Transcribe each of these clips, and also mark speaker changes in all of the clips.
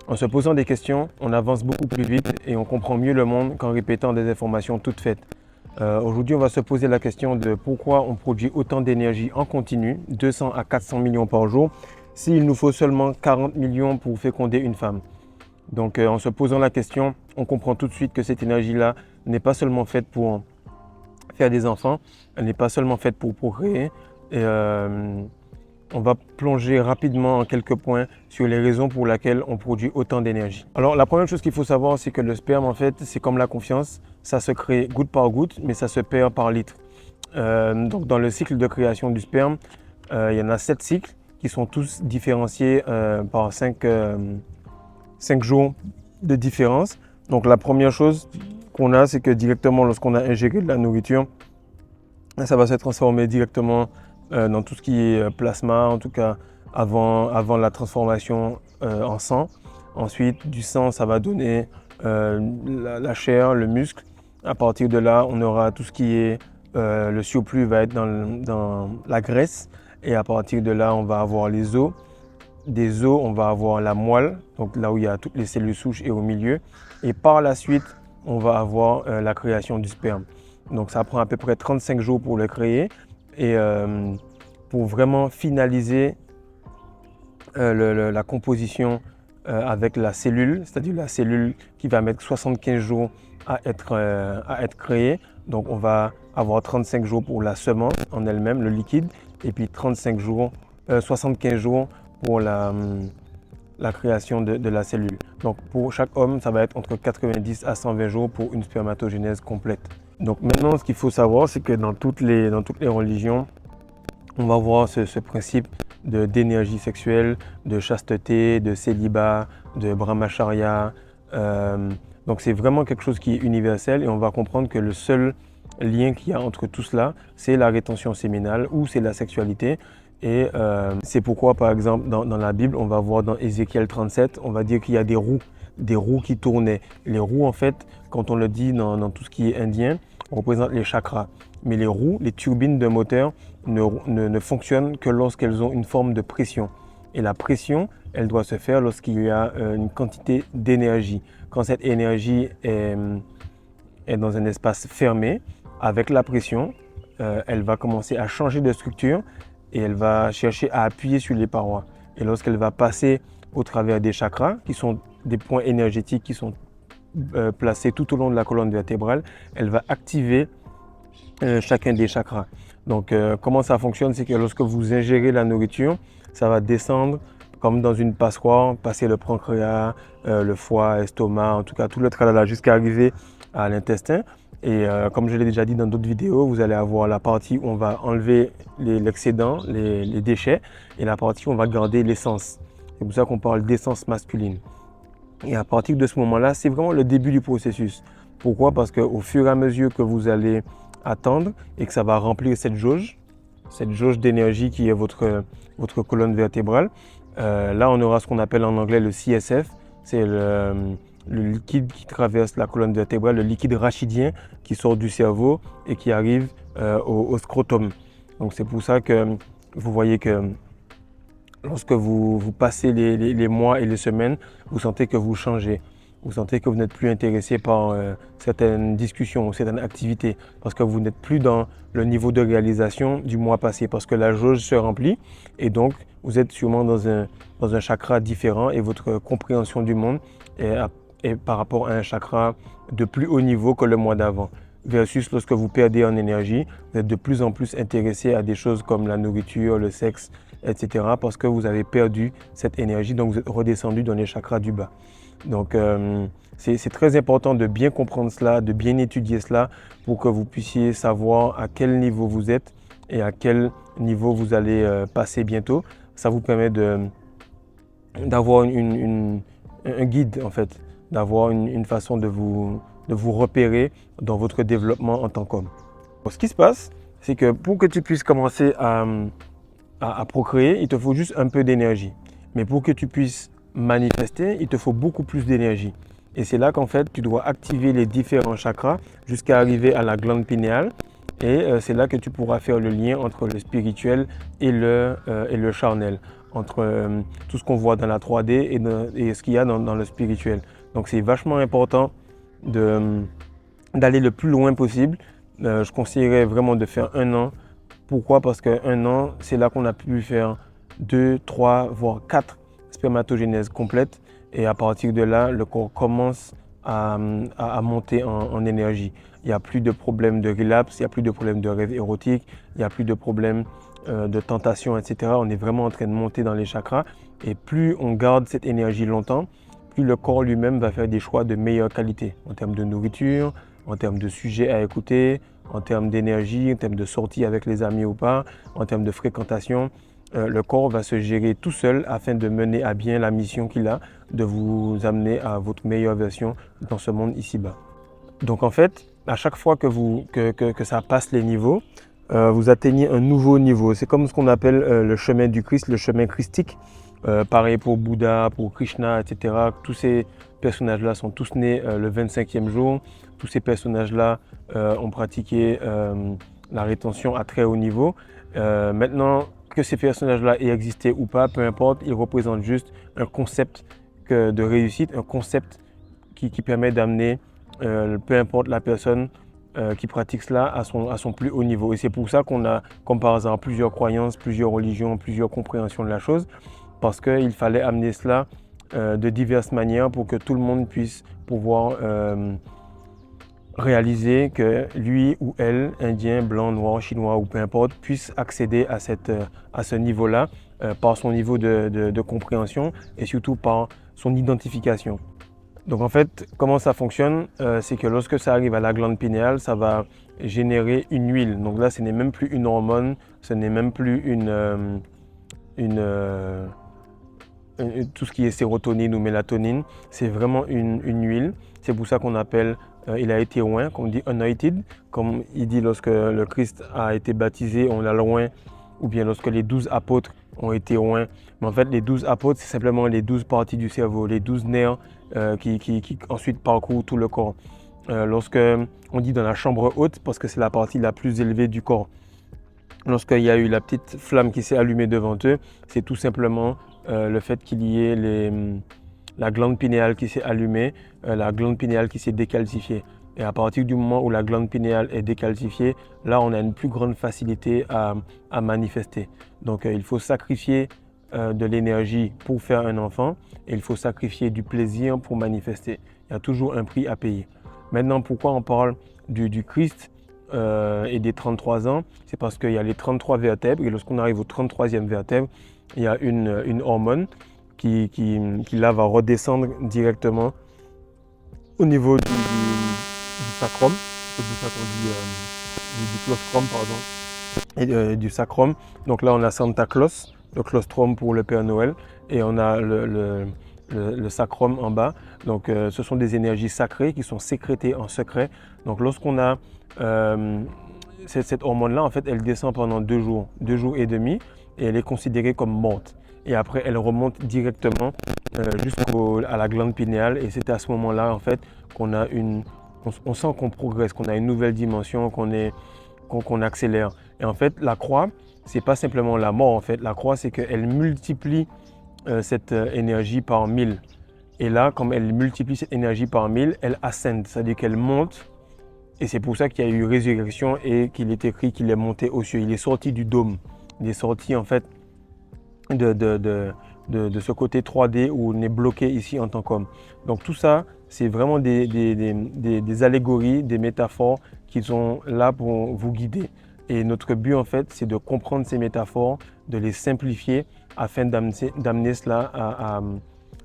Speaker 1: En se posant des questions, on avance beaucoup plus vite et on comprend mieux le monde qu'en répétant des informations toutes faites. Aujourd'hui, on va se poser la question de pourquoi on produit autant d'énergie en continu, 200 à 400 millions par jour, s'il nous faut seulement 40 millions pour féconder une femme. Donc en se posant la question, on comprend tout de suite que cette énergie-là n'est pas seulement faite pour faire des enfants, elle n'est pas seulement faite pour procréer. Et on va plonger rapidement en quelques points sur les raisons pour lesquelles on produit autant d'énergie. Alors la première chose qu'il faut savoir, c'est que le sperme, en fait, c'est comme la confiance, ça se crée goutte par goutte, mais ça se perd par litre. Donc dans le cycle de création du sperme, il y en a 7 cycles qui sont tous différenciés par 5 jours de différence. Donc la première chose qu'on a, c'est que directement lorsqu'on a ingéré de la nourriture, ça va se transformer directement dans tout ce qui est plasma, en tout cas avant la transformation en sang. Ensuite, du sang, ça va donner la chair, le muscle. À partir de là, on aura tout ce qui est le surplus va être dans la graisse. Et à partir de là, on va avoir les os. Des os, on va avoir la moelle, donc là où il y a toutes les cellules souches et au milieu. Et par la suite, on va avoir la création du sperme. Donc ça prend à peu près 35 jours pour le créer. Et pour vraiment finaliser la composition avec la cellule, c'est-à-dire la cellule qui va mettre 75 jours à être créée. Donc on va avoir 35 jours pour la semence en elle-même, le liquide, et puis 75 jours pour la création de la cellule. Donc pour chaque homme, ça va être entre 90 à 120 jours pour une spermatogénèse complète. Donc maintenant, ce qu'il faut savoir, c'est que dans toutes les religions, on va voir ce principe d'énergie sexuelle, de chasteté, de célibat, de brahmacharya. Donc c'est vraiment quelque chose qui est universel et on va comprendre que le seul lien qu'il y a entre tout cela, c'est la rétention séminale ou c'est la sexualité. Et c'est pourquoi, par exemple, dans la Bible, on va voir dans Ézéchiel 37, on va dire qu'il y a des roues qui tournaient. Les roues, en fait, quand on le dit dans tout ce qui est indien, représentent les chakras. Mais les roues, les turbines de moteur, ne fonctionnent que lorsqu'elles ont une forme de pression. Et la pression, elle doit se faire lorsqu'il y a une quantité d'énergie. Quand cette énergie est dans un espace fermé, avec la pression, elle va commencer à changer de structure et elle va chercher à appuyer sur les parois. Et lorsqu'elle va passer au travers des chakras, qui sont des points énergétiques qui sont placés tout au long de la colonne vertébrale, elle va activer chacun des chakras. Donc comment ça fonctionne, c'est que lorsque vous ingérez la nourriture, ça va descendre comme dans une passoire, passer le pancréas, le foie, l'estomac, en tout cas tout le tralala jusqu'à arriver à l'intestin. Et comme je l'ai déjà dit dans d'autres vidéos, vous allez avoir la partie où on va enlever l'excédent, les déchets, et la partie où on va garder l'essence. C'est pour ça qu'on parle d'essence masculine. Et à partir de ce moment-là, c'est vraiment le début du processus. Pourquoi? Parce qu'au fur et à mesure que vous allez attendre et que ça va remplir cette jauge d'énergie qui est votre colonne vertébrale, là on aura ce qu'on appelle en anglais le CSF, c'est le liquide qui traverse la colonne vertébrale, le liquide rachidien qui sort du cerveau et qui arrive au scrotum. Donc c'est pour ça que vous voyez que lorsque vous passez les mois et les semaines, vous sentez que vous changez. Vous sentez que vous n'êtes plus intéressé par certaines discussions ou certaines activités parce que vous n'êtes plus dans le niveau de réalisation du mois passé parce que la jauge se remplit et donc vous êtes sûrement dans un chakra différent et votre compréhension du monde est par rapport à un chakra de plus haut niveau que le mois d'avant. Versus lorsque vous perdez en énergie, vous êtes de plus en plus intéressé à des choses comme la nourriture, le sexe, etc. parce que vous avez perdu cette énergie, donc vous êtes redescendu dans les chakras du bas. Donc c'est très important de bien comprendre cela, de bien étudier cela pour que vous puissiez savoir à quel niveau vous êtes et à quel niveau vous allez passer bientôt. Ça vous permet d'avoir un guide en fait, d'avoir une façon de vous repérer dans votre développement en tant qu'homme. Ce qui se passe, c'est que pour que tu puisses commencer à procréer, il te faut juste un peu d'énergie. Mais pour que tu puisses manifester, il te faut beaucoup plus d'énergie. Et c'est là qu'en fait, tu dois activer les différents chakras jusqu'à arriver à la glande pinéale. Et c'est là que tu pourras faire le lien entre le spirituel et le charnel. entre tout ce qu'on voit dans la 3D et ce qu'il y a dans le spirituel. Donc c'est vachement important d'aller le plus loin possible. Je conseillerais vraiment de faire 1 an. Pourquoi? Parce qu'un an, c'est là qu'on a pu faire 2, 3, voire 4 spermatogénèses complètes. Et à partir de là, le corps commence à monter en énergie. Il n'y a plus de problème de relapse, il n'y a plus de problème de rêve érotique, il n'y a plus de problème de tentation, etc. On est vraiment en train de monter dans les chakras. Et plus on garde cette énergie longtemps, plus le corps lui-même va faire des choix de meilleure qualité en termes de nourriture, en termes de sujets à écouter, en termes d'énergie, en termes de sortie avec les amis ou pas, en termes de fréquentation. Le corps va se gérer tout seul afin de mener à bien la mission qu'il a, de vous amener à votre meilleure version dans ce monde ici-bas. Donc en fait, à chaque fois que ça passe les niveaux, vous atteignez un nouveau niveau. C'est comme ce qu'on appelle le chemin du Christ, le chemin christique. Pareil pour Bouddha, pour Krishna, etc. Tous ces personnages-là sont tous nés le 25e jour. Tous ces personnages-là ont pratiqué la rétention à très haut niveau. Maintenant, que ces personnages-là aient existé ou pas, peu importe, ils représentent juste un concept de réussite, un concept qui permet d'amener, peu importe la personne qui pratique cela à son plus haut niveau. Et c'est pour ça qu'on a, comme par hasard, plusieurs croyances, plusieurs religions, plusieurs compréhensions de la chose, parce qu'il fallait amener cela de diverses manières pour que tout le monde puisse pouvoir réaliser que lui ou elle, indien, blanc, noir, chinois ou peu importe, puisse accéder à ce niveau-là par son niveau de compréhension et surtout par son identification. Donc en fait, comment ça fonctionne, c'est que lorsque ça arrive à la glande pinéale, ça va générer une huile. Donc là, ce n'est même plus une hormone, ce n'est même plus tout ce qui est sérotonine ou mélatonine, c'est vraiment une huile. C'est pour ça qu'on appelle, il a été oint, comme on dit anointed, comme il dit lorsque le Christ a été baptisé, on l'a oint, ou bien lorsque les 12 apôtres ont été oints. Mais en fait, les 12 apôtres, c'est simplement les 12 parties du cerveau, les 12 nerfs qui ensuite parcourent tout le corps. Lorsque on dit dans la chambre haute, parce que c'est la partie la plus élevée du corps. Lorsqu'il y a eu la petite flamme qui s'est allumée devant eux, c'est tout simplement le fait qu'il y ait la glande pinéale qui s'est allumée, la glande pinéale qui s'est décalcifiée. Et à partir du moment où la glande pinéale est décalcifiée, là, on a une plus grande facilité à manifester. Donc, il faut sacrifier de l'énergie pour faire un enfant et il faut sacrifier du plaisir pour manifester. Il y a toujours un prix à payer. Maintenant, pourquoi on parle du Christ et des 33 ans? C'est parce qu'il y a les 33 vertèbres et lorsqu'on arrive au 33e vertèbre, il y a une hormone qui là va redescendre directement au niveau du sacrum, c'est pour ça qu'on dit du claustrum, pardon, et du sacrum. Donc là, on a Santa Claus, le claustrum pour le Père Noël, et on a le sacrum en bas. Donc ce sont des énergies sacrées qui sont sécrétées en secret. Donc lorsqu'on a cette hormone-là, en fait, elle descend pendant 2 jours et demi, et elle est considérée comme morte. Et après, elle remonte directement jusqu'à la glande pinéale. Et c'est à ce moment-là, en fait, on sent qu'on progresse, qu'on a une nouvelle dimension, qu'on accélère. Et en fait, la croix, c'est pas simplement la mort. En fait, la croix, c'est qu'elle multiplie cette énergie par 1000. Et là, comme elle multiplie cette énergie par 1000, elle ascend, c'est-à-dire qu'elle monte. Et c'est pour ça qu'il y a eu résurrection et qu'il est écrit qu'il est monté aux cieux. Il est sorti du dôme. Il est sorti, en fait, de ce côté 3D où on est bloqué ici en tant qu'homme. Donc tout ça, c'est vraiment des allégories, des métaphores qui sont là pour vous guider. Et notre but en fait, c'est de comprendre ces métaphores, de les simplifier afin d'amener cela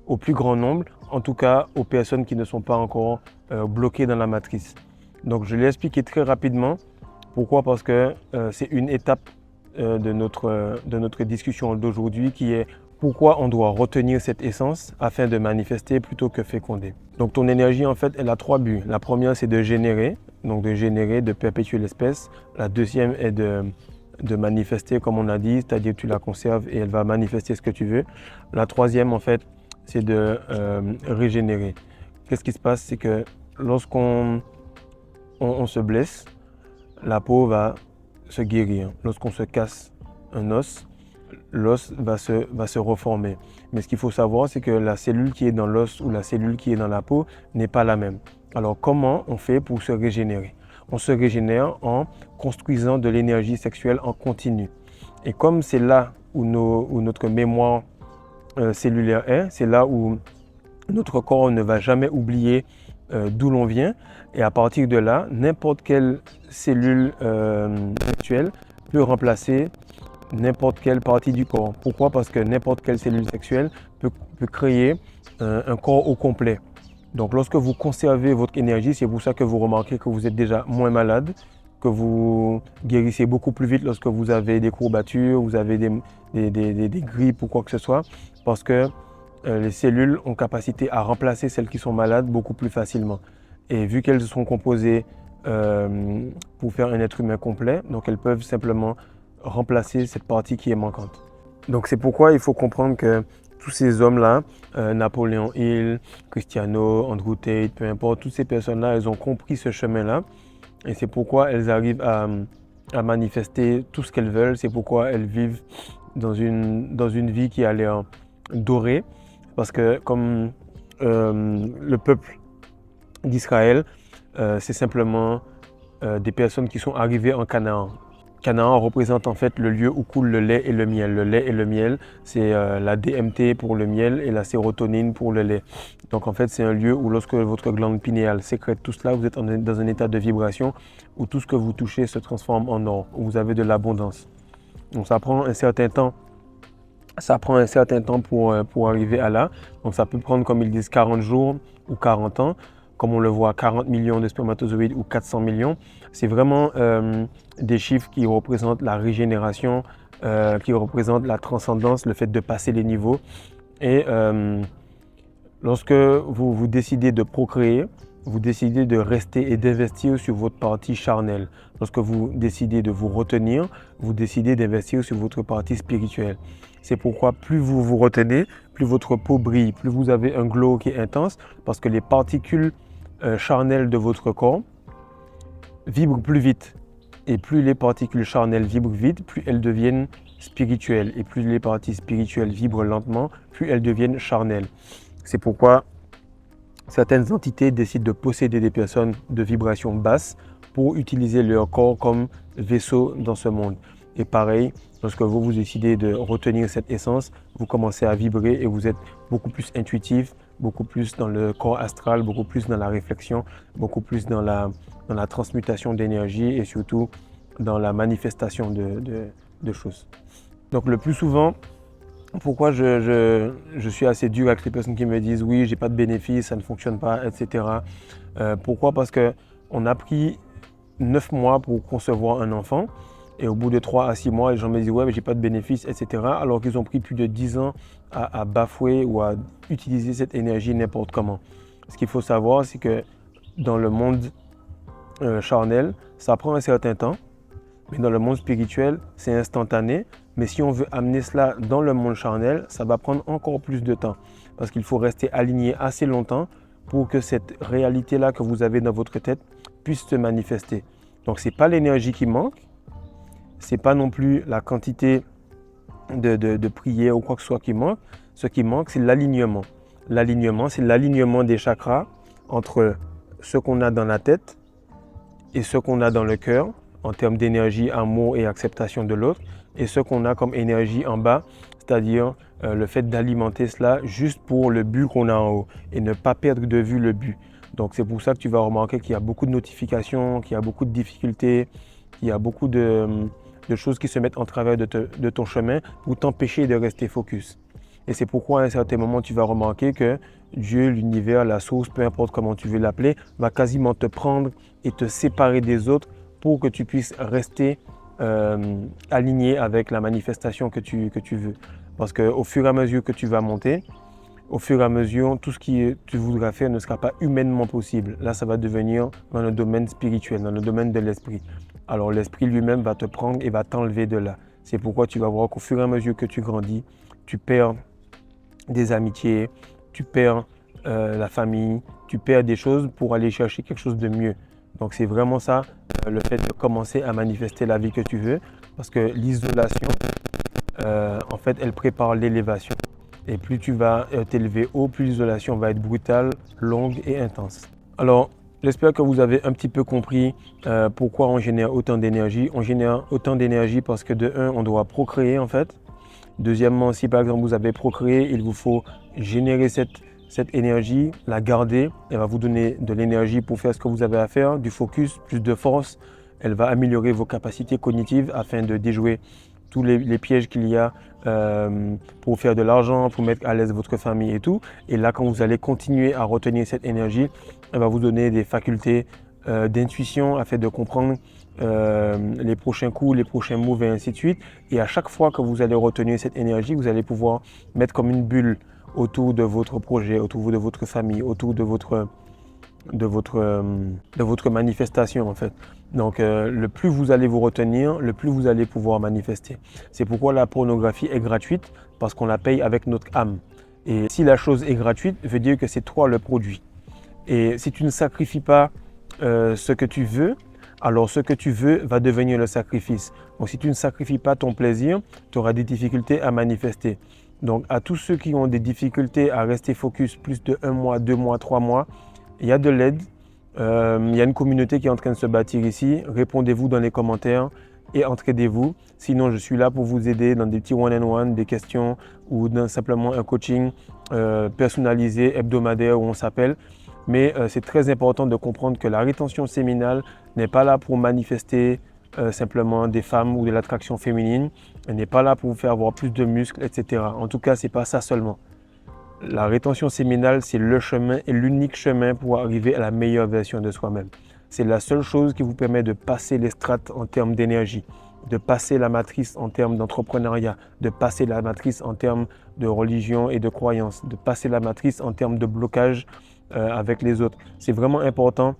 Speaker 1: au plus grand nombre, en tout cas aux personnes qui ne sont pas encore bloquées dans la matrice. Donc je l'ai expliqué très rapidement. Pourquoi? Parce que c'est une étape de notre discussion d'aujourd'hui qui est pourquoi on doit retenir cette essence afin de manifester plutôt que féconder. Donc ton énergie en fait elle a 3 buts. La première c'est de générer, de perpétuer l'espèce. La deuxième est de manifester comme on a dit, c'est-à-dire tu la conserves et elle va manifester ce que tu veux. La troisième en fait c'est de régénérer. Qu'est-ce qui se passe? C'est que lorsqu'on se blesse, la peau va se guérir. Lorsqu'on se casse un os, l'os va se reformer. Mais ce qu'il faut savoir, c'est que la cellule qui est dans l'os ou la cellule qui est dans la peau n'est pas la même. Alors comment on fait pour se régénérer? On se régénère en construisant de l'énergie sexuelle en continu. Et comme c'est là où notre mémoire cellulaire est, c'est là où notre corps ne va jamais oublier d'où l'on vient. Et à partir de là, n'importe quelle cellule sexuelle peut remplacer n'importe quelle partie du corps. Pourquoi? Parce que n'importe quelle cellule sexuelle peut créer un corps au complet. Donc lorsque vous conservez votre énergie, c'est pour ça que vous remarquez que vous êtes déjà moins malade, que vous guérissez beaucoup plus vite lorsque vous avez des courbatures, vous avez des grippes ou quoi que ce soit, parce que les cellules ont capacité à remplacer celles qui sont malades beaucoup plus facilement. Et vu qu'elles sont composées pour faire un être humain complet, donc elles peuvent simplement remplacer cette partie qui est manquante. Donc c'est pourquoi il faut comprendre que tous ces hommes-là, Napoléon Hill, Cristiano, Andrew Tate, peu importe, toutes ces personnes-là, elles ont compris ce chemin-là. Et c'est pourquoi elles arrivent à manifester tout ce qu'elles veulent. C'est pourquoi elles vivent dans une vie qui a l'air dorée. Parce que comme le peuple d'Israël, c'est simplement des personnes qui sont arrivées en Canaan. Canaan représente en fait le lieu où coule le lait et le miel. Le lait et le miel, c'est la DMT pour le miel et la sérotonine pour le lait. Donc en fait, c'est un lieu où lorsque votre glande pinéale sécrète tout cela, vous êtes dans un état de vibration où tout ce que vous touchez se transforme en or, où vous avez de l'abondance. Donc ça prend un certain temps. Ça prend un certain temps pour arriver à là. Donc ça peut prendre, comme ils disent, 40 jours ou 40 ans. Comme on le voit, 40 millions de spermatozoïdes ou 400 millions. C'est vraiment des chiffres qui représentent la régénération, qui représentent la transcendance, le fait de passer les niveaux. Et lorsque vous décidez de procréer, vous décidez de rester et d'investir sur votre partie charnelle. Lorsque vous décidez de vous retenir, vous décidez d'investir sur votre partie spirituelle. C'est pourquoi plus vous vous retenez, plus votre peau brille, plus vous avez un glow qui est intense, parce que les particules charnelles de votre corps vibrent plus vite. Et plus les particules charnelles vibrent vite, plus elles deviennent spirituelles. Et plus les parties spirituelles vibrent lentement, plus elles deviennent charnelles. C'est pourquoi certaines entités décident de posséder des personnes de vibration basse pour utiliser leur corps comme vaisseau dans ce monde. Et pareil, lorsque vous décidez de retenir cette essence, vous commencez à vibrer et vous êtes beaucoup plus intuitif, beaucoup plus dans le corps astral, beaucoup plus dans la réflexion, beaucoup plus dans la transmutation d'énergie et surtout dans la manifestation de choses. Donc le plus souvent, pourquoi je suis assez dur avec les personnes qui me disent « oui, j'ai pas de bénéfice, ça ne fonctionne pas, etc. » Pourquoi? Parce qu'on a pris 9 mois pour concevoir un enfant et au bout de 3 à 6 mois, les gens me disent « ouais, mais j'ai pas de bénéfice, etc. » alors qu'ils ont pris plus de 10 ans à bafouer ou à utiliser cette énergie n'importe comment. Ce qu'il faut savoir, c'est que dans le monde charnel, ça prend un certain temps, mais dans le monde spirituel, c'est instantané. Mais si on veut amener cela dans le monde charnel, ça va prendre encore plus de temps. Parce qu'il faut rester aligné assez longtemps pour que cette réalité-là que vous avez dans votre tête puisse se manifester. Donc ce n'est pas l'énergie qui manque, ce n'est pas non plus la quantité de prière ou quoi que ce soit qui manque. Ce qui manque, c'est l'alignement. L'alignement, c'est l'alignement des chakras entre ce qu'on a dans la tête et ce qu'on a dans le cœur, en termes d'énergie, amour et acceptation de l'autre, et ce qu'on a comme énergie en bas, c'est-à-dire le fait d'alimenter cela juste pour le but qu'on a en haut et ne pas perdre de vue le but. Donc c'est pour ça que tu vas remarquer qu'il y a beaucoup de notifications, qu'il y a beaucoup de difficultés, qu'il y a beaucoup de choses qui se mettent en travers de ton chemin pour t'empêcher de rester focus. Et c'est pourquoi à un certain moment tu vas remarquer que Dieu, l'univers, la source, peu importe comment tu veux l'appeler, va quasiment te prendre et te séparer des autres pour que tu puisses rester aligné avec la manifestation que tu veux. Parce qu'au fur et à mesure que tu vas monter, au fur et à mesure, tout ce que tu voudras faire ne sera pas humainement possible. Là, ça va devenir dans le domaine spirituel, dans le domaine de l'esprit. Alors l'esprit lui-même va te prendre et va t'enlever de là. C'est pourquoi tu vas voir qu'au fur et à mesure que tu grandis, tu perds des amitiés, tu perds la famille, tu perds des choses pour aller chercher quelque chose de mieux. Donc c'est vraiment ça, le fait de commencer à manifester la vie que tu veux, parce que l'isolation en fait, elle prépare l'élévation. Et plus tu vas t'élever haut, plus l'isolation va être brutale, longue et intense. Alors, j'espère que vous avez un petit peu compris pourquoi on génère autant d'énergie. On génère autant d'énergie parce que de un, on doit procréer en fait. Deuxièmement, si par exemple vous avez procréé, il vous faut générer cette énergie, la garder. Elle va vous donner de l'énergie pour faire ce que vous avez à faire, du focus, plus de force. Elle va améliorer vos capacités cognitives afin de déjouer tous les pièges qu'il y a pour faire de l'argent, pour mettre à l'aise votre famille et tout. Et là, quand vous allez continuer à retenir cette énergie, elle va vous donner des facultés d'intuition afin de comprendre les prochains coups, les prochains moves et ainsi de suite. Et à chaque fois que vous allez retenir cette énergie, vous allez pouvoir mettre comme une bulle autour de votre projet, autour de votre famille, autour de votre manifestation en fait. Donc le plus vous allez vous retenir, le plus vous allez pouvoir manifester. C'est pourquoi la pornographie est gratuite, parce qu'on la paye avec notre âme. Et si la chose est gratuite, veut dire que c'est toi le produit. Et si tu ne sacrifies pas ce que tu veux, alors ce que tu veux va devenir le sacrifice. Donc si tu ne sacrifies pas ton plaisir, tu auras des difficultés à manifester. Donc à tous ceux qui ont des difficultés à rester focus plus de 1 mois, 2 mois, 3 mois, il y a de l'aide. Il y a une communauté qui est en train de se bâtir ici. Répondez-vous dans les commentaires et entraidez-vous. Sinon, je suis là pour vous aider dans des petits one-on-one, des questions ou simplement un coaching personnalisé, hebdomadaire où on s'appelle. Mais c'est très important de comprendre que la rétention séminale n'est pas là pour manifester simplement des femmes ou de l'attraction féminine. Elle n'est pas là pour vous faire avoir plus de muscles, etc. En tout cas, ce n'est pas ça seulement. La rétention séminale, c'est le chemin et l'unique chemin pour arriver à la meilleure version de soi-même. C'est la seule chose qui vous permet de passer les strates en termes d'énergie, de passer la matrice en termes d'entrepreneuriat, de passer la matrice en termes de religion et de croyance, de passer la matrice en termes de blocage avec les autres. C'est vraiment important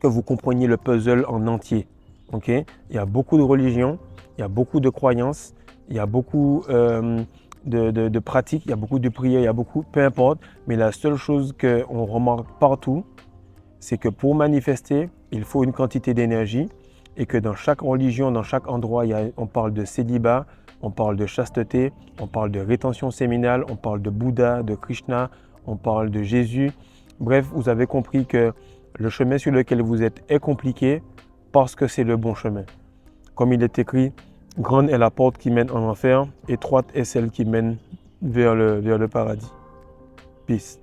Speaker 1: que vous compreniez le puzzle en entier. Okay? Il y a beaucoup de religions, il y a beaucoup de croyances, il y a beaucoup de pratiques, il y a beaucoup de prières, il y a beaucoup, peu importe. Mais la seule chose qu'on remarque partout, c'est que pour manifester, il faut une quantité d'énergie et que dans chaque religion, dans chaque endroit, on parle de célibat, on parle de chasteté, on parle de rétention séminale, on parle de Bouddha, de Krishna, on parle de Jésus. Bref, vous avez compris que le chemin sur lequel vous êtes est compliqué parce que c'est le bon chemin. Comme il est écrit, grande est la porte qui mène en enfer, étroite est celle qui mène vers le paradis. Peace.